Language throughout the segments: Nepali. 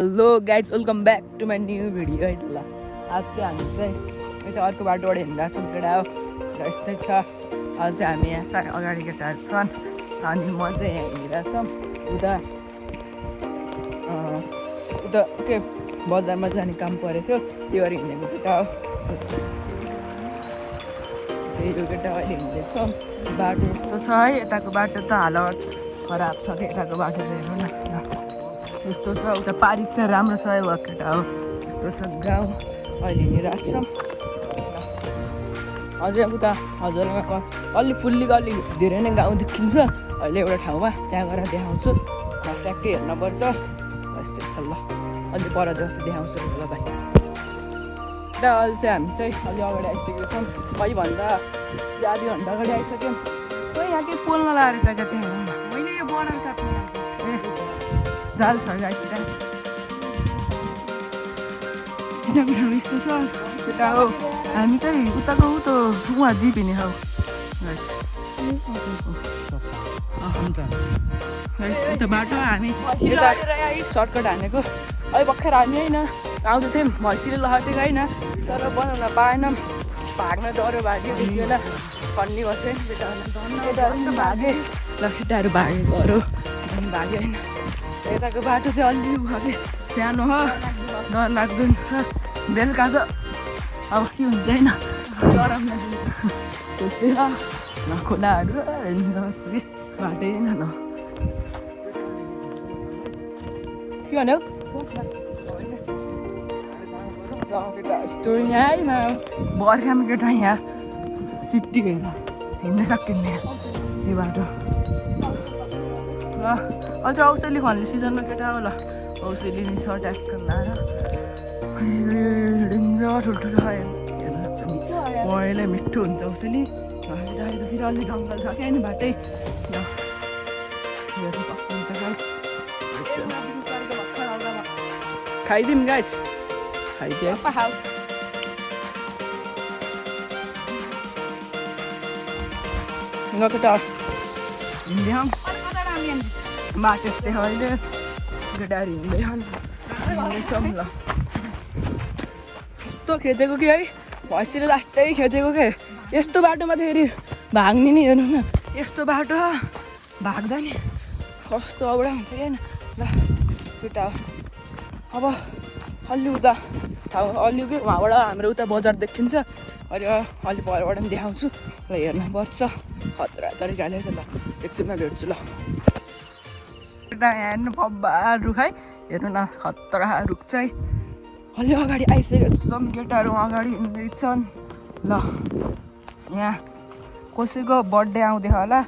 Hello guys welcome back to my new video है ल आज चाहिँ हामी चाहिँ यता अर्को बाटोबाट हिँडिरहेको छौँ केटा हो र यस्तै छ। आज चाहिँ हामी यहाँ अगाडि केटाहरू छन् अनि म चाहिँ यहाँ हिँडिरहेको छौँ उता के बजारमा जाने काम परेको थियो त्यो गरी हिँडेको केटा हो। त्यही हो केटा अहिले हिँड्दैछौँ। बाटो यस्तो छ है, यताको बाटो त हालत खराब छ कि यताको बाटो त हेर्नु न यस्तो छ। उता पारिक चाहिँ राम्रो छ है केटा हो। यस्तो छ गाउँ अहिले हिँडिरहेको छौँ। अझै उता हजुरमा अलि फुल्ली अलि धेरै नै गाउँ देखिन्छ। अहिले एउटा ठाउँमा त्यहाँ गएर देखाउँछु, ट्याक्कै हेर्नुपर्छ। यस्तै छ ल, अलि पर देखाउँछु ल भाइ। र अहिले चाहिँ हामी चाहिँ अलि अगाडि आइसकेको छौँ। कहीँभन्दा आधी घन्टा अगाडि आइसक्यौँ। खोइ यहाँ केही पोल्न लगाएर छ क्या त्यहाँ मैले यो बनाउनु सक्ने जाल छ गाइस यस्तो छ केटा हो। हामी चाहिँ उताको उहाँ जिप हिँड्ने हौ उता बाटो हामी सर्टकट हानेको। अहिले भर्खर हामी होइन आउँदै थियौँ भैँसीले लगाएको होइन, तर बनाउन पाएनौँ। भाग्न डह्रो भाग्यो त्यति बेला खन्नी बस्थ्यो केटाहरू भागे ल केटाहरू भागेको अरू भाग्यो होइन। यताको बाटो चाहिँ अलि भागे सानो हो, डर लाग्दैन। बेलुका त अब के हुँदैन गरम त्यस्तै हो न, खोलाहरू बाटै होइन न के भन्यो केटा। यस्तो यहीँमा बर्खामा केटा यहाँ सिटी हेर्न हिँड्न सकिन्न यो बाटो ल। अझ औषधी खन्ने सिजनमा केटा हो ल, औषधी नि छ ट्याक्क लाएर हिँडिन्छ ठुल्ठुलो पहिल्यै मिठो हुन्छ औषधी। फेरि अलि जङ्गल छ क्या नि बाटै ल, हेर्नु सक्नुहुन्छ खाइदिउँ गाइज खाइदियो केटा हिँड्दै बाटो यस्तै अहिले केटाहरू हिँड्दैछौँ ल। यस्तो खेदेको कि है भैँसीले लास्टै खेदेको के यस्तो बाटोमा त फेरि भाग्ने नि हेर्नु न, यस्तो बाटो भाग्दा नि कस्तो औडा हुन्छ क्या ल केटा हो। अब अलि उता अलि के उहाँबाट हाम्रो उता बजार देखिन्छ, अलि परबाट पनि देखाउँछु ल, हेर्नुपर्छ खतरा तरिकाले त ल। एकछिनमा भेट्छु ल। केटा यहाँ हेर्नु पब्बा रुख है, हेर्नु न खतरा रुख चाहिँ अलि अगाडि आइसकेको छौँ। केटाहरू अगाडि हिँड्दैछन् ल। यहाँ कसैको बर्थडे आउँदै होला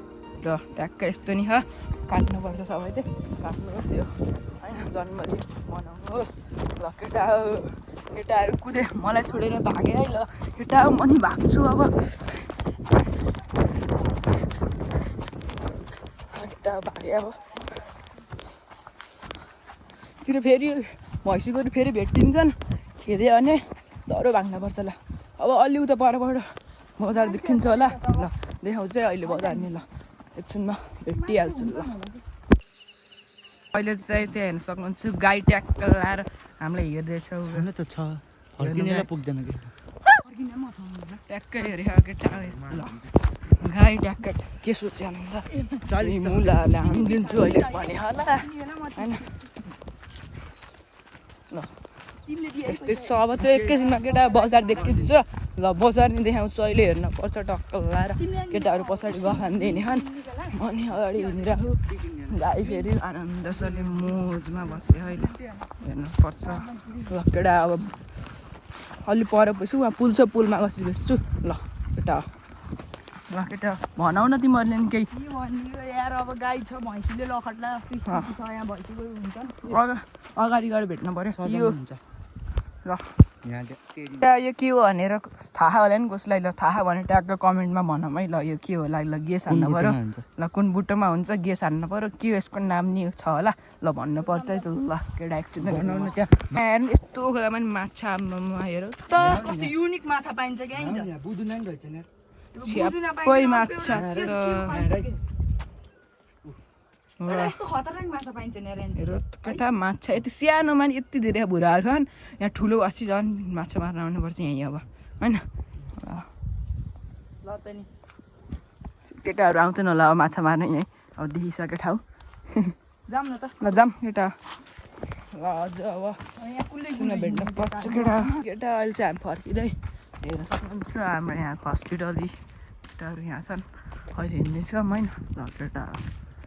र ट्याक्कै यस्तो नि हो, काट्नुपर्छ सबैले काट्नुहोस् त्यो होइन, जन्मदिन मनाउनुहोस् ल केटा हो। केटाहरू कुदे मलाई छोडेर भागे है ल केटा हो, म नि भाग्छु अब केटा भागे अब। तिर फेरि भैँसीको फेरि भेटिन्छन् खेदे भने डह्रो भाग्नुपर्छ ल। अब अलि उता परबाट बजार देखिन्छ होला ल, देखाउँछ अहिले बजार नि ल, एकछिनमा भेटिहाल्छु ल। अहिले चाहिँ त्यहाँ हेर्न सक्नुहुन्छ गाई ट्याक्क लाएर हामीलाई हेर्दैछ त छ पुग्दैन कि ट्याक्कै हेरेको केटा ल। गाई ट्याक्क के सोच्यो मुलाहरूले हामी दिन्छु अहिले भने होला होइन ल। यस्तै छ अब चाहिँ एकैछिनमा केटा बजार देखिन्छ ल। बजार नि देखाउँछु अहिले हेर्नुपर्छ टक्क लाएर। केटाहरू पछाडि गखान्दै हिँड्छन्, अनि अगाडि हिँडिरहेको गाई फेरि आनन्दसँगले मोजमा बस्यो अहिले हेर्नुपर्छ ल केटा। अब अलि पर पछि उहाँ पुल छ, पुलमा गएपछि भेट्छु ल केटा ल। केटा भनौ न तिमीहरूले नि केही यार। अब गाई छ भैँसीले लखट्ला यहाँ भैँसीको हुन्छ अगाडि गएर भेट्नु पऱ्यो यो ल। यो के हो भनेर थाहा होला नि कसलाई ल, थाहा भने ट्याक्क कमेन्टमा भनौँ है ल। यो के होला ल, गेस हान्नु पऱ्यो ल, कुन बुटोमा हुन्छ गेस हान्नु पऱ्यो। के यसको नाम नि छ होला ल भन्नुपर्छ है त ल केटा। एकछिन बनाउनु त्यहाँ हेर्नु यस्तो खोलामा नि माछा हेर त कस्तो युनिक माछा पाइन्छ क्या छ्याप्पै माछा त एउटा यस्तो खतरनाक माछा पाइन्छ नि रेन्ज केटा माछा यति सानोमा नि यति धेरै भुराहरू छन् यहाँ ठुलो अस्ति झन् माछा मार्न आउनुपर्छ यहीँ अब होइन ल त नि केटाहरू आउँछन् होला अब माछा मार्न यहीँ अब देखिसक्यो ठाउँ जाऊँ न त ल जाऊँ केटा ल अझ अब यहाँ कुल्लै सुन भेट्न पर्छ केटा केटा अहिले चाहिँ हामी फर्किँदै हेर्न सक्नुहुन्छ हाम्रो यहाँको हस्पिटल केटाहरू यहाँ छन् अहिले हिँड्दैछौँ होइन ल केटा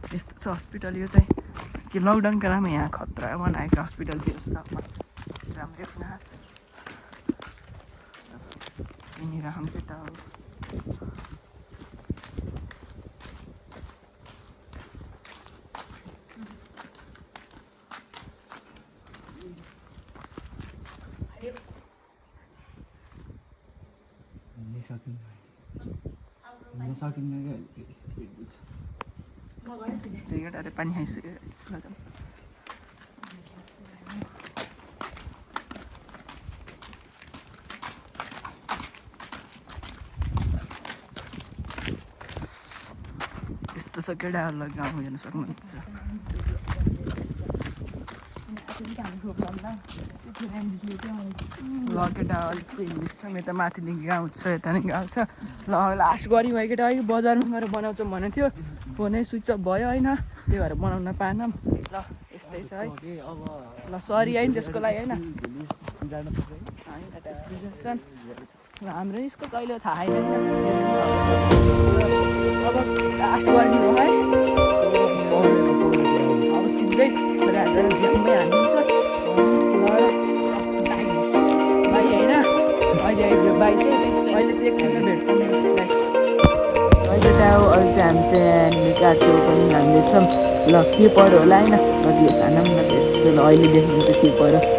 यस्तो छ हस्पिटल यो चाहिँ कि लकडाउनको बेलामा यहाँ खतरा बनाएको हस्पिटल थियो जस्तो राम्रै थिएन यहीँनिर हाम्रो केटाहरू केटाहरूले पानी खाइसक्यो यस्तो छ केटाहरूलाई गाउँ हेर्न सक्नुहुन्छ ल केटा अलिक चाहिँ इङ्ग्लिस छ मेरो त माथिदेखि गाउँ छ यता नि गाउँ छ ल लास्ट गरी भयो केटा अहिले बजारमा गएर बनाउँछौँ भनेको थियो फोनै स्विच अफ भयो होइन त्यही भएर बनाउन पाएनौँ ल यस्तै छ है ल सरी है त्यसको लागि होइन ल हाम्रो स्कुल कहिले थाहा छैन अब लास्ट गर्ने हो है अब सिधै गएर ज्याममै हालिदिन्छ भाइ होइन अहिले आइसक्यो बाई चाहिँ अहिले चाहिँ एकछिनमा भेट्छौँ नेक्स्ट अहिले त अहिले चाहिँ हामी चाहिँ यहाँनिर काट्यो पनि हाल्दैछौँ ल के पऱ्यो होला होइन कति खाना पनि नभेट्छु ल अहिले देख्नु त के पऱ्यो